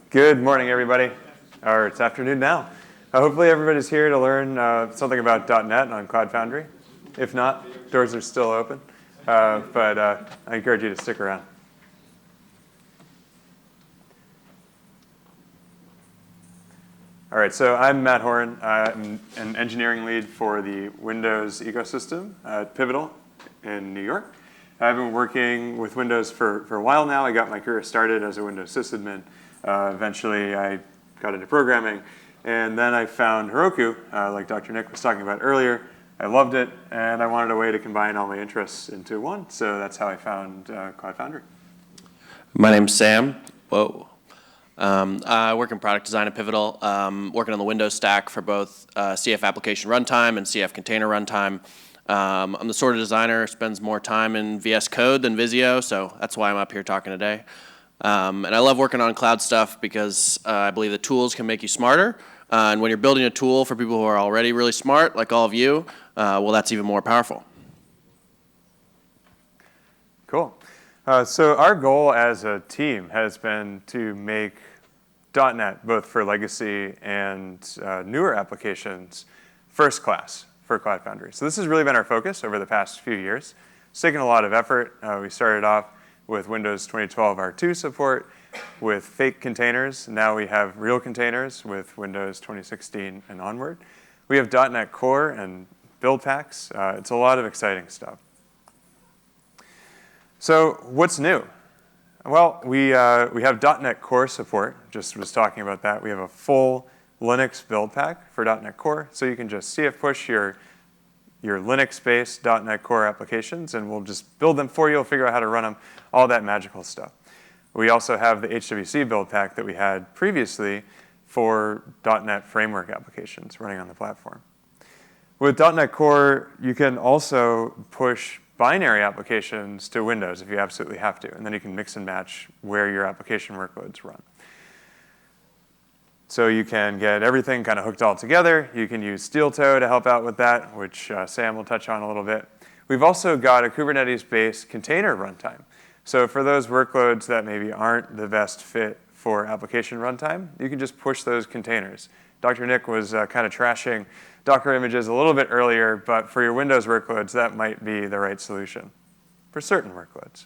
Good morning, everybody. Or it's afternoon now. Hopefully everybody's here to learn something about .NET on Cloud Foundry. If not, doors are still open. But I encourage you to stick around. All right, so I'm Matt Horan. I'm an engineering lead for the Windows ecosystem at Pivotal in New York. I've been working with Windows for a while now. I got my career started as a Windows sysadmin. Eventually, I got into programming. And then I found Heroku, like Dr. Nick was talking about earlier. I loved it, and I wanted a way to combine all my interests into one. So that's how I found Cloud Foundry. My name's Sam. Whoa. I work in product design at Pivotal, working on the Windows stack for both CF application runtime and CF container runtime. I'm the sort of designer who spends more time in VS Code than Visio, so that's why I'm up here talking today. And I love working on cloud stuff because I believe the tools can make you smarter. And when you're building a tool for people who are already really smart, like all of you, well, that's even more powerful. Cool. So our goal as a team has been to make .NET, both for legacy and newer applications, first class for Cloud Foundry. So this has really been our focus over the past few years. It's taken a lot of effort. We started off with Windows 2012 R2 support, with fake containers. Now we have real containers with Windows 2016 and onward. We have .NET Core and build packs. It's a lot of exciting stuff. So what's new? Well, we have .NET Core support. Just was talking about that. We have a full Linux build pack for .NET Core. So you can just CF push your Linux-based .NET Core applications, and we'll just build them for you. We'll figure out how to run them, all that magical stuff. We also have the HWC build pack that we had previously for .NET Framework applications running on the platform. With .NET Core, you can also push binary applications to Windows if you absolutely have to, and then you can mix and match where your application workloads run. So you can get everything kind of hooked all together. You can use Steeltoe to help out with that, which Sam will touch on a little bit. We've also got a Kubernetes-based container runtime. So for those workloads that maybe aren't the best fit for application runtime, you can just push those containers. Dr. Nick was kind of trashing Docker images a little bit earlier, but for your Windows workloads, that might be the right solution for certain workloads.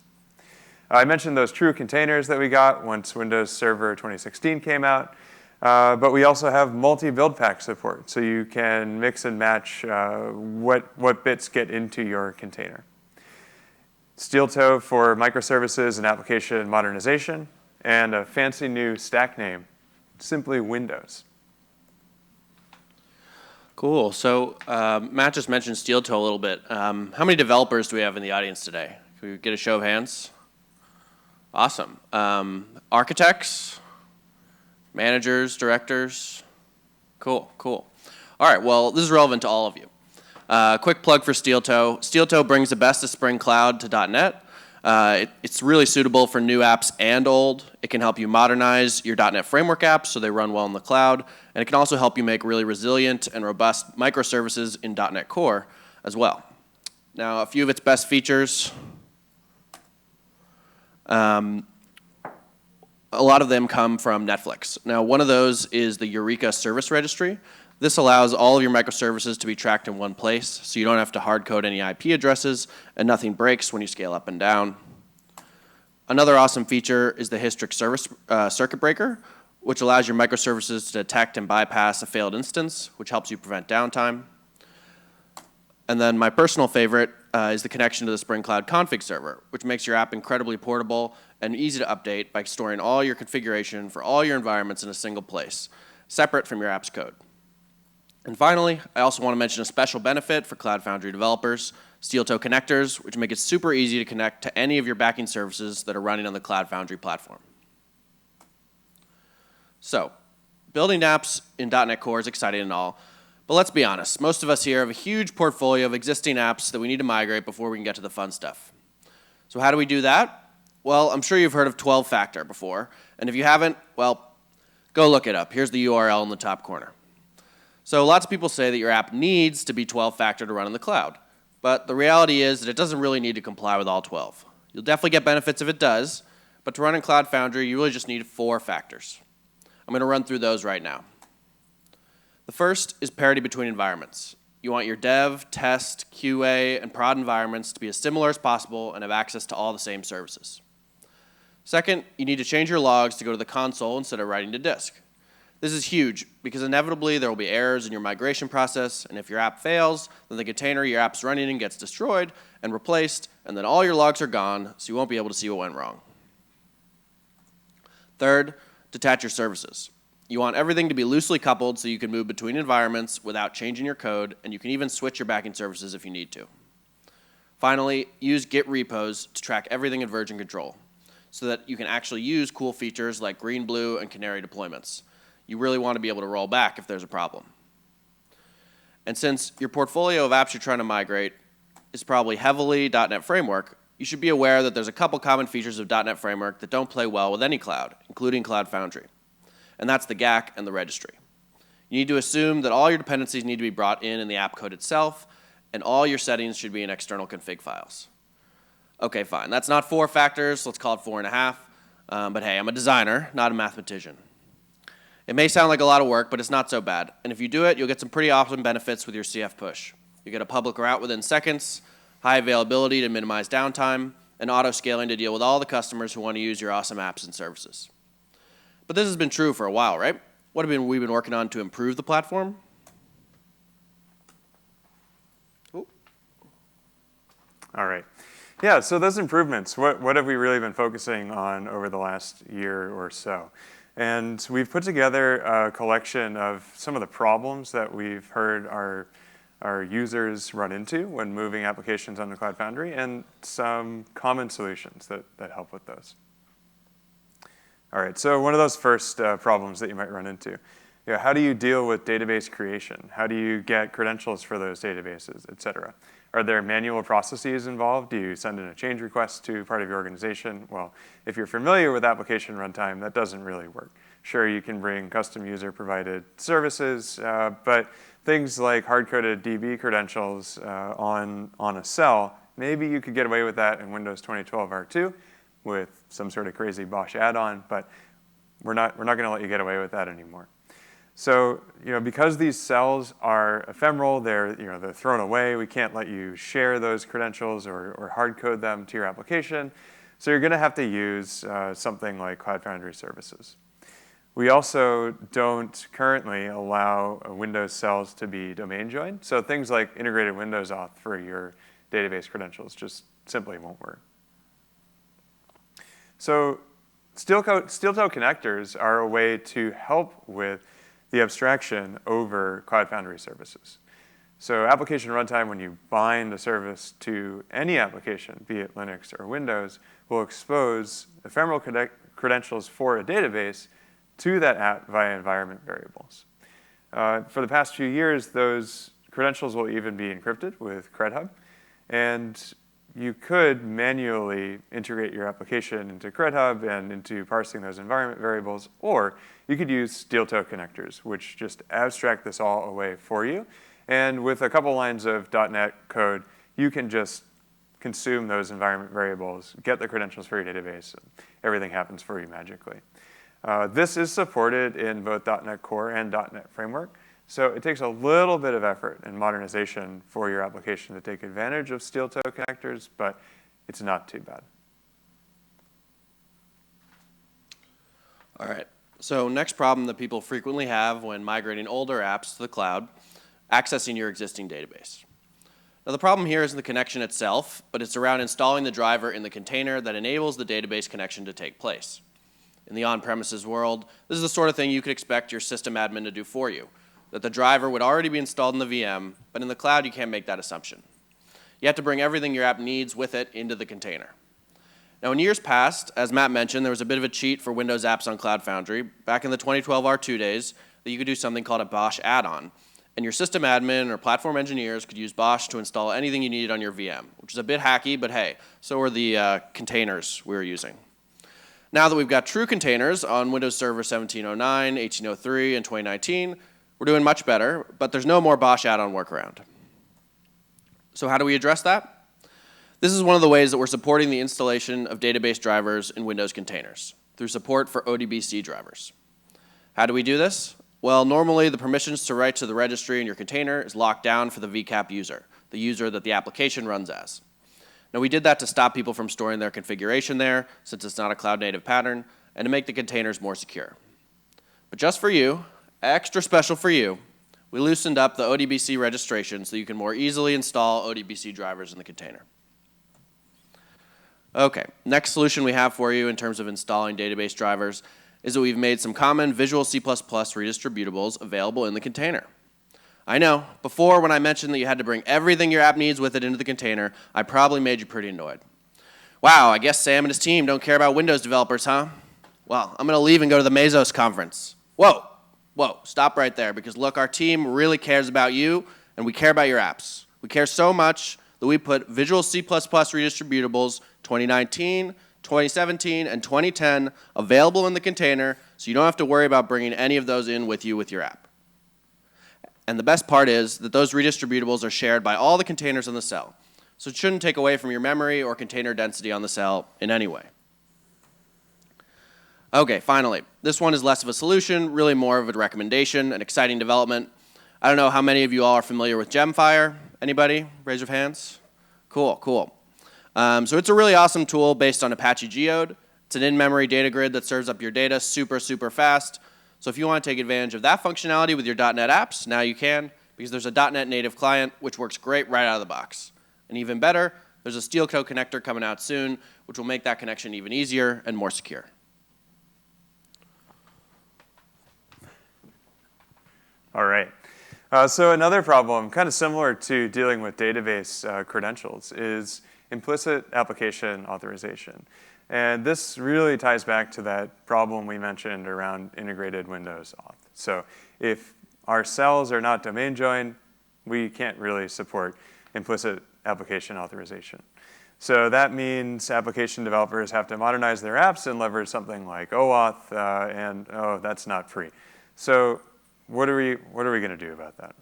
I mentioned those true containers that we got once Windows Server 2016 came out, but we also have multi-buildpack support, so you can mix and match what bits get into your container. Steeltoe for microservices and application modernization, and a fancy new stack name, simply Windows. Cool. So Matt just mentioned Steeltoe a little bit. How many developers do we have in the audience today? Can we get a show of hands? Awesome. Architects, managers, directors? Cool, cool. All right, well, this is relevant to all of you. Quick plug for Steeltoe. Steeltoe brings the best of Spring Cloud to .NET. It's really suitable for new apps and old. It can help you modernize your .NET Framework apps so they run well in the cloud. And it can also help you make really resilient and robust microservices in .NET Core as well. Now, a few of its best features. A lot of them come from Netflix. Now, one of those is the Eureka Service Registry. This allows all of your microservices to be tracked in one place, so you don't have to hard code any IP addresses, and nothing breaks when you scale up and down. Another awesome feature is the Histric Service Circuit Breaker, which allows your microservices to detect and bypass a failed instance, which helps you prevent downtime. And then my personal favorite is the connection to the Spring Cloud config server, which makes your app incredibly portable and easy to update by storing all your configuration for all your environments in a single place, separate from your app's code. And finally, I also want to mention a special benefit for Cloud Foundry developers, Steeltoe connectors, which make it super easy to connect to any of your backing services that are running on the Cloud Foundry platform. So, building apps in .NET Core is exciting and all, but let's be honest, most of us here have a huge portfolio of existing apps that we need to migrate before we can get to the fun stuff. So how do we do that? Well, I'm sure you've heard of 12-factor before, and if you haven't, well, go look it up. Here's the URL in the top corner. So lots of people say that your app needs to be 12-factor to run in the cloud. But the reality is that it doesn't really need to comply with all 12. You'll definitely get benefits if it does, but to run in Cloud Foundry, you really just need 4 factors. I'm going to run through those right now. The first is parity between environments. You want your dev, test, QA, and prod environments to be as similar as possible and have access to all the same services. Second, you need to change your logs to go to the console instead of writing to disk. This is huge because inevitably there will be errors in your migration process, and if your app fails, then the container your app's running in gets destroyed and replaced, and then all your logs are gone, so you won't be able to see what went wrong. Third, detach your services. You want everything to be loosely coupled so you can move between environments without changing your code, and you can even switch your backing services if you need to. Finally, use Git repos to track everything in version control so that you can actually use cool features like green, blue, and canary deployments. You really want to be able to roll back if there's a problem. And since your portfolio of apps you're trying to migrate is probably heavily .NET Framework, you should be aware that there's a couple common features of .NET Framework that don't play well with any cloud, including Cloud Foundry. And that's the GAC and the registry. You need to assume that all your dependencies need to be brought in the app code itself, and all your settings should be in external config files. Okay, fine. That's not 4 factors. Let's call it 4.5. But hey, I'm a designer, not a mathematician. It may sound like a lot of work, but it's not so bad. And if you do it, you'll get some pretty awesome benefits with your CF push. You get a public route within seconds, high availability to minimize downtime, and auto-scaling to deal with all the customers who want to use your awesome apps and services. But this has been true for a while, right? What have we been working on to improve the platform? Ooh. All right. Yeah, so those improvements, what have we really been focusing on over the last year or so? And we've put together a collection of some of the problems that we've heard our users run into when moving applications onto Cloud Foundry, and some common solutions that help with those. All right, so one of those first problems that you might run into. How do you deal with database creation? How do you get credentials for those databases, et cetera? Are there manual processes involved? Do you send in a change request to part of your organization? Well, if you're familiar with application runtime, that doesn't really work. Sure, you can bring custom user-provided services, but things like hard-coded DB credentials on a cell, maybe you could get away with that in Windows 2012 R2 with some sort of crazy Bosch add-on, but we're not going to let you get away with that anymore. So, because these cells are ephemeral, they're thrown away. We can't let you share those credentials or hard code them to your application. So you're going to have to use something like Cloud Foundry services. We also don't currently allow Windows cells to be domain joined. So things like integrated Windows auth for your database credentials just simply won't work. So Steeltoe connectors are a way to help with the abstraction over Cloud Foundry services. So application runtime, when you bind a service to any application, be it Linux or Windows, will expose ephemeral credentials for a database to that app via environment variables. For the past few years, those credentials will even be encrypted with CredHub. And you could manually integrate your application into CredHub and into parsing those environment variables, or you could use Steeltoe connectors, which just abstract this all away for you. And with a couple lines of .NET code, you can just consume those environment variables, get the credentials for your database, and everything happens for you magically. This is supported in both .NET Core and .NET Framework. So it takes a little bit of effort and modernization for your application to take advantage of Steeltoe connectors, but it's not too bad. All right. So next problem that people frequently have when migrating older apps to the cloud, accessing your existing database. Now the problem here isn't the connection itself, but it's around installing the driver in the container that enables the database connection to take place. In the on-premises world, this is the sort of thing you could expect your system admin to do for you, that the driver would already be installed in the VM, but in the cloud you can't make that assumption. You have to bring everything your app needs with it into the container. Now in years past, as Matt mentioned, there was a bit of a cheat for Windows apps on Cloud Foundry back in the 2012 R2 days that you could do something called a Bosch add-on. And your system admin or platform engineers could use Bosch to install anything you needed on your VM, which is a bit hacky, but hey, so are the containers we were using. Now that we've got true containers on Windows Server 1709, 1803, and 2019, we're doing much better, but there's no more Bosch add-on workaround. So how do we address that? This is one of the ways that we're supporting the installation of database drivers in Windows containers, through support for ODBC drivers. How do we do this? Well, normally the permissions to write to the registry in your container is locked down for the VCAP user, the user that the application runs as. Now, we did that to stop people from storing their configuration there, since it's not a cloud-native pattern, and to make the containers more secure. But just for you, extra special for you, we loosened up the ODBC registration so you can more easily install ODBC drivers in the container. Okay, next solution we have for you in terms of installing database drivers is that we've made some common Visual C++ redistributables available in the container. I know, before when I mentioned that you had to bring everything your app needs with it into the container, I probably made you pretty annoyed. Wow, I guess Sam and his team don't care about Windows developers, huh? Well, I'm going to leave and go to the Mesos conference. Whoa, stop right there, because look, our team really cares about you, and we care about your apps. We care so much that we put Visual C++ redistributables 2019, 2017, and 2010 available in the container, so you don't have to worry about bringing any of those in with you with your app. And the best part is that those redistributables are shared by all the containers on the cell, so it shouldn't take away from your memory or container density on the cell in any way. Okay, finally, this one is less of a solution, really more of a recommendation, an exciting development. I don't know how many of you all are familiar with Gemfire. Anybody? Raise your hands. Cool. So it's a really awesome tool based on Apache Geode. It's an in-memory data grid that serves up your data super fast. So if you want to take advantage of that functionality with your .NET apps, now you can, because there's a .NET native client which works great right out of the box. And even better, there's a Steeltoe connector coming out soon, which will make that connection even easier and more secure. All right. So another problem, kind of similar to dealing with database credentials, is implicit application authorization. And this really ties back to that problem we mentioned around integrated Windows auth. So if our cells are not domain joined, we can't really support implicit application authorization. So that means application developers have to modernize their apps and leverage something like OAuth, and that's not free. So what are we going to do about that?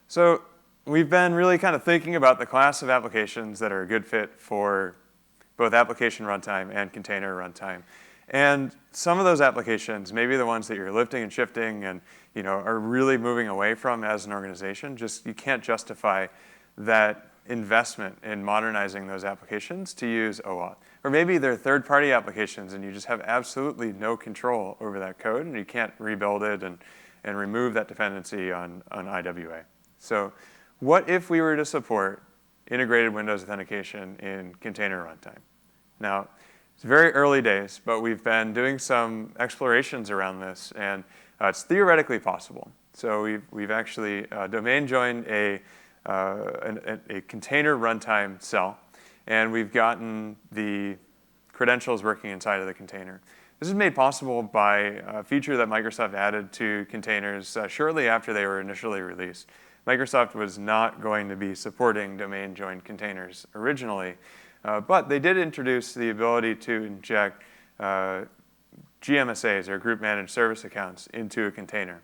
So we've been really kind of thinking about the class of applications that are a good fit for both application runtime and container runtime. And some of those applications, maybe the ones that you're lifting and shifting and are really moving away from as an organization, you can't justify that investment in modernizing those applications to use OAuth. Or maybe they're third-party applications and you just have absolutely no control over that code and you can't rebuild it and remove that dependency on IWA. So what if we were to support integrated Windows authentication in container runtime? Now, it's very early days, but we've been doing some explorations around this, and it's theoretically possible. So we've actually domain joined a container runtime cell, and we've gotten the credentials working inside of the container. This is made possible by a feature that Microsoft added to containers shortly after they were initially released. Microsoft was not going to be supporting domain-joined containers originally, but they did introduce the ability to inject GMSAs, or Group Managed Service Accounts, into a container.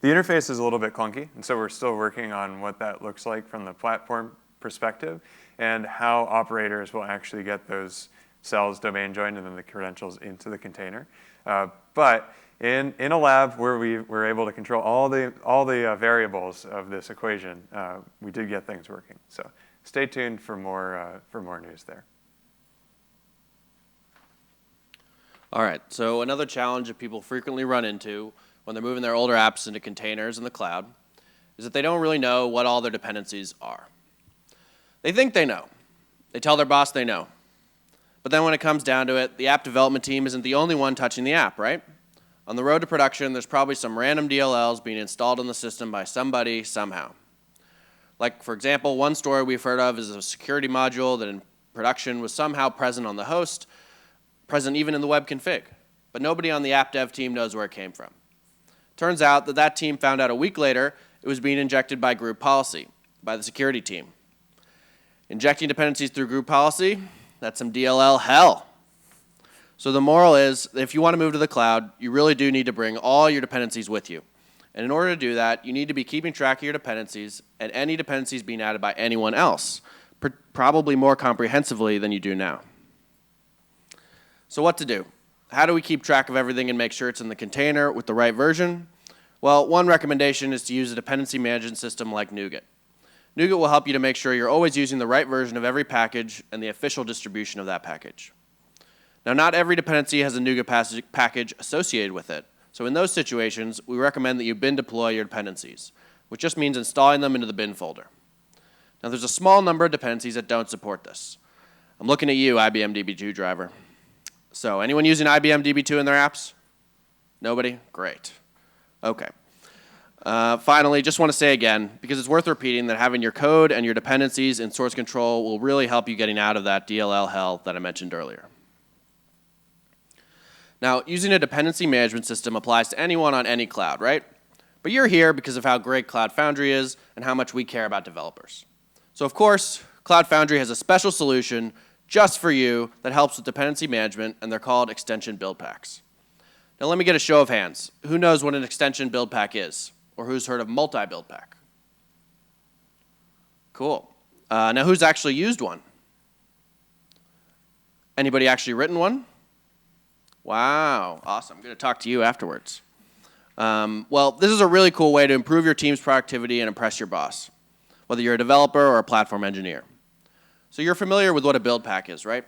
The interface is a little bit clunky, and so we're still working on what that looks like from the platform perspective and how operators will actually get those cells domain-joined and then the credentials into the container. But in a lab where we were able to control all the variables of this equation, we did get things working. So stay tuned for more news there. All right, so another challenge that people frequently run into when they're moving their older apps into containers in the cloud is that they don't really know what all their dependencies are. They think they know. They tell their boss they know. But then when it comes down to it, the app development team isn't the only one touching the app, right? On the road to production, there's probably some random DLLs being installed on the system by somebody, somehow. Like, for example, one story we've heard of is a security module that in production was somehow present on the host, present even in the web config. But nobody on the app dev team knows where it came from. Turns out that team found out a week later it was being injected by group policy, by the security team. Injecting dependencies through group policy, that's some DLL hell. So the moral is, if you want to move to the cloud, you really do need to bring all your dependencies with you. And in order to do that, you need to be keeping track of your dependencies and any dependencies being added by anyone else, probably more comprehensively than you do now. So what to do? how do we keep track of everything and make sure it's in the container with the right version? Well, one recommendation is to use a dependency management system like NuGet. NuGet will help you to make sure you're always using the right version of every package and the official distribution of that package. Now, not every dependency has a NuGet package associated with it. So in those situations, we recommend that you bin deploy your dependencies, which just means installing them into the bin folder. Now, there's a small number of dependencies that don't support this. I'm looking at you, IBM DB2 driver. So anyone using IBM DB2 in their apps? Nobody? Great. Okay. Finally, just want to say again, because it's worth repeating, that having your code and your dependencies in source control will really help you getting out of that DLL hell that I mentioned earlier. Now, using a dependency management system applies to anyone on any cloud, right? But you're here because of how great Cloud Foundry is and how much we care about developers. So of course, Cloud Foundry has a special solution just for you that helps with dependency management, and they're called extension build packs. Now let me get a show of hands. Who knows what an extension build pack is? Or who's heard of multi-buildpack? Cool. Now who's actually used one? Anybody actually written one? Wow, awesome. I'm going to talk to you afterwards. Well, this is a really cool way to improve your team's productivity and impress your boss, whether you're a developer or a platform engineer. So you're familiar with what a build pack is, right?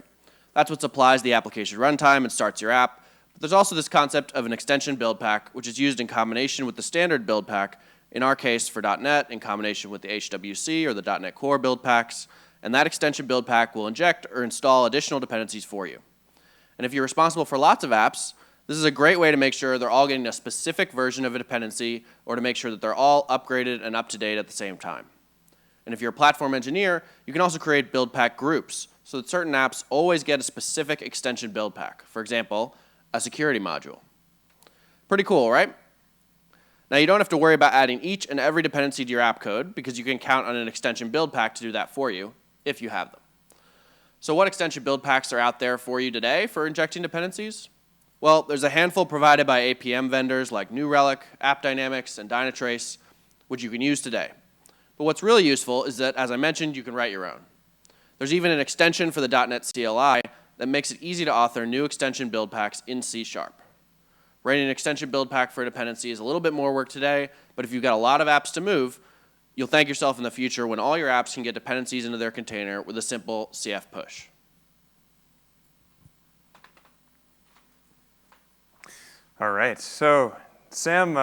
That's what supplies the application runtime and starts your app. But there's also this concept of an extension build pack, which is used in combination with the standard build pack, in our case for .NET, in combination with the HWC or the .NET Core build packs. And that extension build pack will inject or install additional dependencies for you. And if you're responsible for lots of apps, this is a great way to make sure they're all getting a specific version of a dependency, or to make sure that they're all upgraded and up to date at the same time. And if you're a platform engineer, you can also create build pack groups so that certain apps always get a specific extension build pack. For example, a security module. Pretty cool, right? Now you don't have to worry about adding each and every dependency to your app code, because you can count on an extension build pack to do that for you, if you have them. So what extension build packs are out there for you today for injecting dependencies? Well, there's a handful provided by APM vendors like New Relic, AppDynamics, and Dynatrace, which you can use today. But what's really useful is that, as I mentioned, you can write your own. There's even an extension for the .NET CLI that makes it easy to author new extension build packs in C#. Writing an extension build pack for a dependency is a little bit more work today, but if you've got a lot of apps to move, you'll thank yourself in the future when all your apps can get dependencies into their container with a simple CF push. All right, so Sam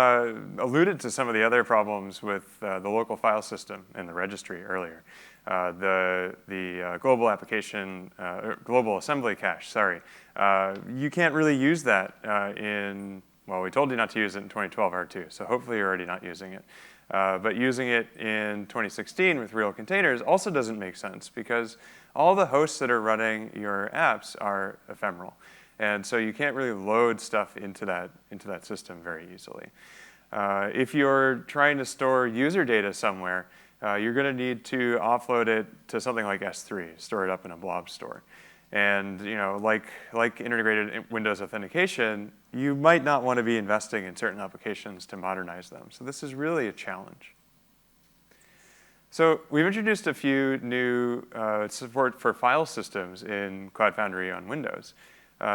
alluded to some of the other problems with the local file system and the registry earlier. The global application, global assembly cache, sorry. You can't really use that well, we told you not to use it in 2012 R2, so hopefully you're already not using it. But using it in 2016 with real containers also doesn't make sense, because all the hosts that are running your apps are ephemeral. And so you can't really load stuff into that system very easily. If you're trying to store user data somewhere, you're going to need to offload it to something like S3, store it up in a blob store. And like integrated Windows authentication, you might not want to be investing in certain applications to modernize them. So this is really a challenge. So we've introduced a few new support for file systems in Cloud Foundry on Windows.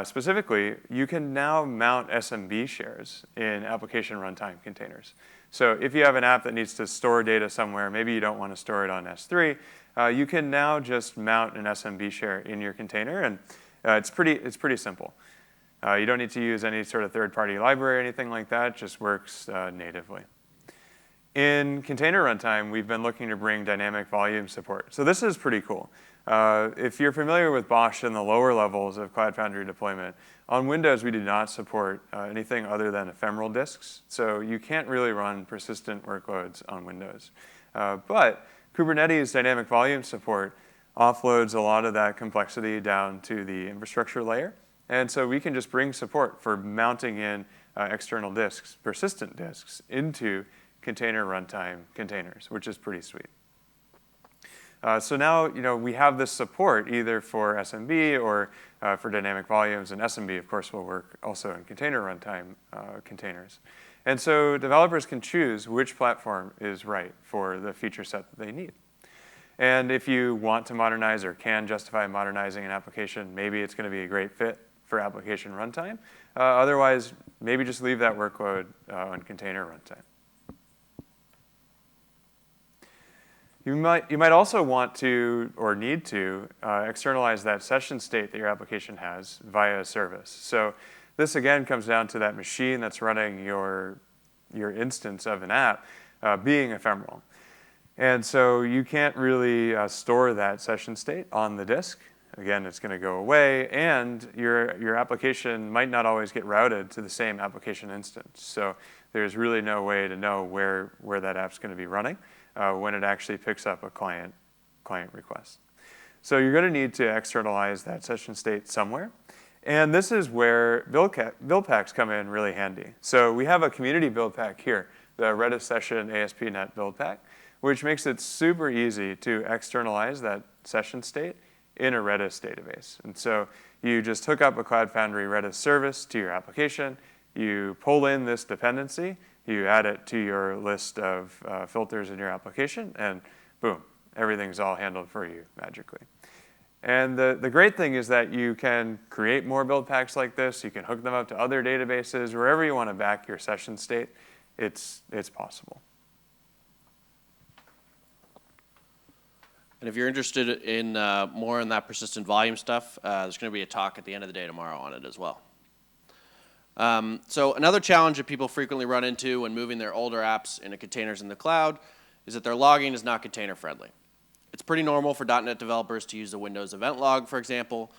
Specifically, you can now mount SMB shares in application runtime containers. So if you have an app that needs to store data somewhere, maybe you don't want to store it on S3, you can now just mount an SMB share in your container, and it's pretty simple. You don't need to use any sort of third-party library or anything like that. It just works natively. In container runtime, we've been looking to bring dynamic volume support. So this is pretty cool. If you're familiar with Bosch and the lower levels of Cloud Foundry deployment, on Windows we do not support anything other than ephemeral disks. So you can't really run persistent workloads on Windows. But Kubernetes dynamic volume support offloads a lot of that complexity down to the infrastructure layer. And so we can just bring support for mounting in external disks, persistent disks, into container runtime containers, which is pretty sweet. So now we have this support either for SMB or for dynamic volumes, and SMB, of course, will work also in container runtime containers. And so developers can choose which platform is right for the feature set that they need. And if you want to modernize or can justify modernizing an application, maybe it's going to be a great fit for application runtime. Otherwise, maybe just leave that workload on container runtime. You might also want to, or need to, externalize that session state that your application has via a service. So this, again, comes down to that machine that's running your instance of an app being ephemeral. And so you can't really store that session state on the disk. Again, it's going to go away, and your application might not always get routed to the same application instance. So there's really no way to know where that app's going to be running when it actually picks up a client request. So you're going to need to externalize that session state somewhere. And this is where build packs come in really handy. So we have a community build pack here, the Redis Session ASP.NET build pack, which makes it super easy to externalize that session state in a Redis database. And so you just hook up a Cloud Foundry Redis service to your application, you pull in this dependency, you add it to your list of filters in your application, and boom, everything's all handled for you magically. And the great thing is that you can create more build packs like this. You can hook them up to other databases. Wherever you want to back your session state, it's possible. And if you're interested in more in that persistent volume stuff, there's going to be a talk at the end of the day tomorrow on it as well. So another challenge that people frequently run into when moving their older apps into containers in the cloud is that their logging is not container friendly. It's pretty normal for .NET developers to use the Windows event log, for example,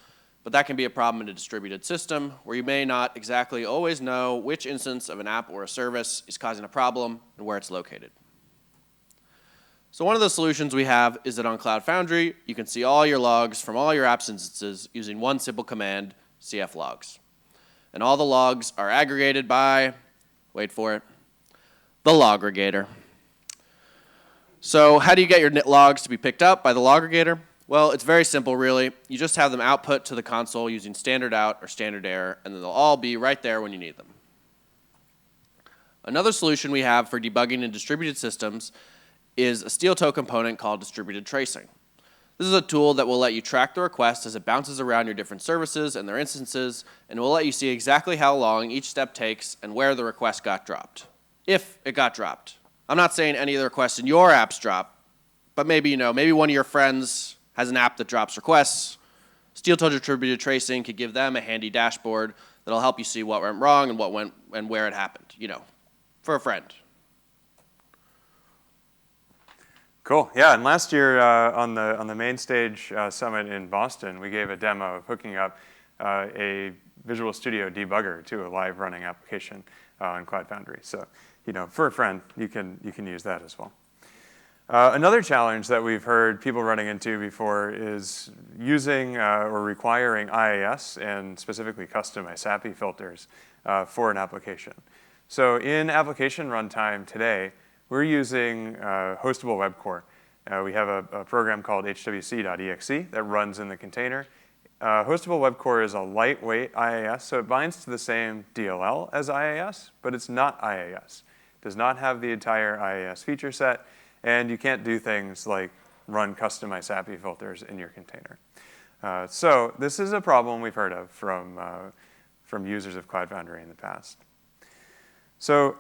but that can be a problem in a distributed system where you may not exactly always know which instance of an app or a service is causing a problem and where it's located. So one of the solutions we have is that on Cloud Foundry, you can see all your logs from all your apps instances using one simple command, cf logs. And all the logs are aggregated by, wait for it, the logaggregator. So how do you get your logs to be picked up by the logaggregator? Well, it's very simple, really. You just have them output to the console using standard out or standard error, and then they'll all be right there when you need them. Another solution we have for debugging in distributed systems is a Steeltoe component called distributed tracing. This is a tool that will let you track the request as it bounces around your different services and their instances, and will let you see exactly how long each step takes and where the request got dropped, if it got dropped. I'm not saying any of the requests in your apps drop, but maybe, maybe one of your friends has an app that drops requests. Steeltoe distributed tracing could give them a handy dashboard that'll help you see what went wrong and what went and where it happened, for a friend. Cool. Yeah, and last year on the main stage summit in Boston, we gave a demo of hooking up a Visual Studio debugger to a live running application on Cloud Foundry. So, for a friend, you can use that as well. Another challenge that we've heard people running into before is using or requiring IIS and specifically custom ISAPI filters for an application. So in application runtime today, we're using hostable web core. We have a program called hwc.exe that runs in the container. Hostable web core is a lightweight IIS, so it binds to the same DLL as IIS, but it's not IIS. It does not have the entire IIS feature set, and you can't do things like run custom ISAPI filters in your container. So this is a problem we've heard of from users of Cloud Foundry in the past. So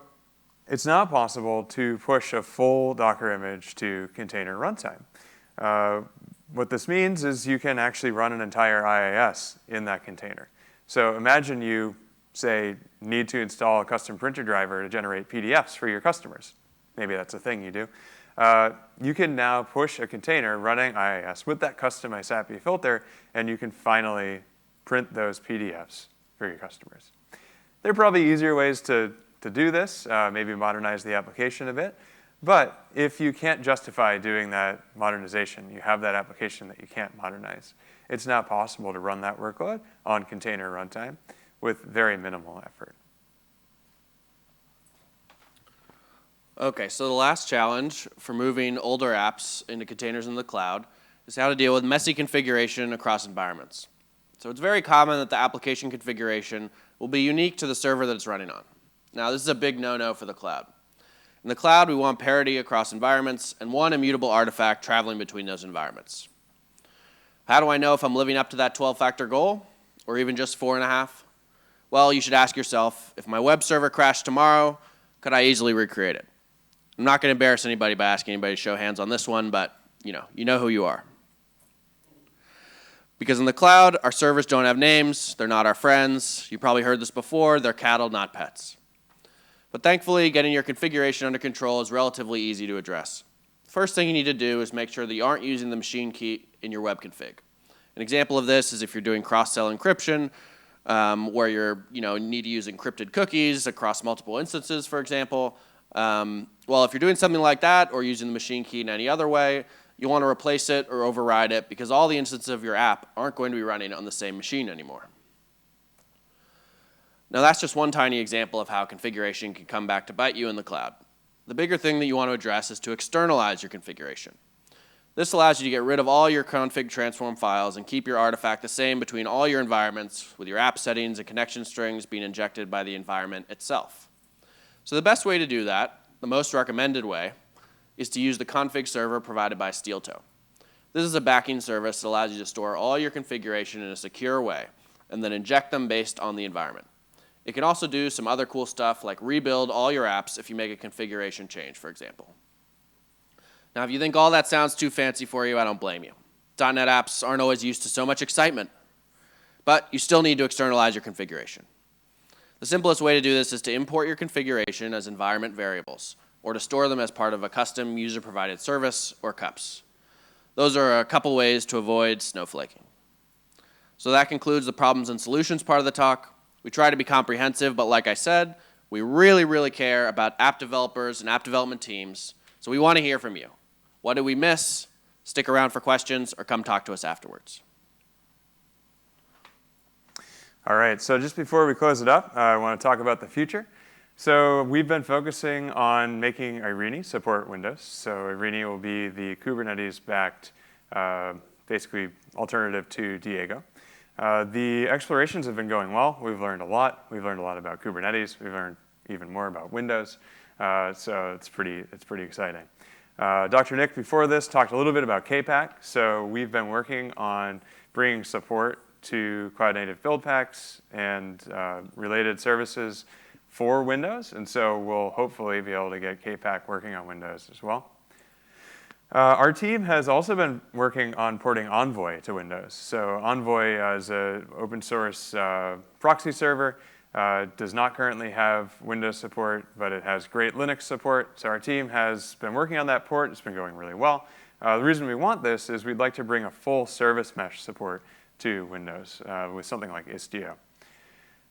it's not possible to push a full Docker image to container runtime. What this means is you can actually run an entire IIS in that container. So imagine you, say, need to install a custom printer driver to generate PDFs for your customers. Maybe that's a thing you do. You can now push a container running IIS with that custom ISAPI filter, and you can finally print those PDFs for your customers. There are probably easier ways to do this, maybe modernize the application a bit. But if you can't justify doing that modernization, you have that application that you can't modernize, it's not possible to run that workload on container runtime with very minimal effort. Okay, so the last challenge for moving older apps into containers in the cloud is how to deal with messy configuration across environments. So it's very common that the application configuration will be unique to the server that it's running on. Now, this is a big no-no for the cloud. In the cloud, we want parity across environments and one immutable artifact traveling between those environments. How do I know if I'm living up to that 12-factor goal? or even just 4.5? Well, you should ask yourself, if my web server crashed tomorrow, could I easily recreate it? I'm not going to embarrass anybody by asking anybody to show hands on this one, but you know who you are. Because in the cloud, our servers don't have names, they're not our friends. You probably heard this before, they're cattle, not pets. But thankfully, getting your configuration under control is relatively easy to address. First thing you need to do is make sure that you aren't using the machine key in your web config. An example of this is if you're doing cross-cell encryption, where you need to use encrypted cookies across multiple instances, for example. Well, if you're doing something like that or using the machine key in any other way, you want to replace it or override it because all the instances of your app aren't going to be running on the same machine anymore. Now that's just one tiny example of how configuration can come back to bite you in the cloud. The bigger thing that you want to address is to externalize your configuration. This allows you to get rid of all your config transform files and keep your artifact the same between all your environments with your app settings and connection strings being injected by the environment itself. So the best way to do that, the most recommended way, is to use the config server provided by Steeltoe. This is a backing service that allows you to store all your configuration in a secure way and then inject them based on the environment. It can also do some other cool stuff like rebuild all your apps if you make a configuration change, for example. Now, if you think all that sounds too fancy for you, I don't blame you. .NET apps aren't always used to so much excitement, but you still need to externalize your configuration. The simplest way to do this is to import your configuration as environment variables, or to store them as part of a custom user-provided service, or CUPS. Those are a couple ways to avoid snowflaking. So that concludes the problems and solutions part of the talk. We try to be comprehensive, but like I said, we really, really care about app developers and app development teams, so we want to hear from you. What did we miss? Stick around for questions, or come talk to us afterwards. All right, so just before we close it up, I want to talk about the future. So we've been focusing on making Irene support Windows. So Irene will be the Kubernetes-backed, basically, alternative to Diego. The explorations have been going well. We've learned a lot. We've learned a lot about Kubernetes. We've learned even more about Windows. So it's pretty exciting. Dr. Nick, before this, talked a little bit about KPack. So we've been working on bringing support to cloud-native build packs and related services for Windows, and so we'll hopefully be able to get KPack working on Windows as well. Our team has also been working on porting Envoy to Windows. So Envoy is an open source proxy server, does not currently have Windows support, but it has great Linux support. So our team has been working on that port. It's been going really well. The reason we want this is we'd like to bring a full service mesh support to Windows with something like Istio.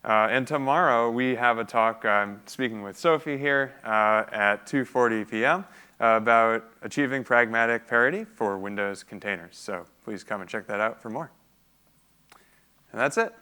And tomorrow we have a talk, I'm speaking with Sophie here at 2:40 p.m. About achieving pragmatic parity for Windows containers. So please come and check that out for more. And that's it.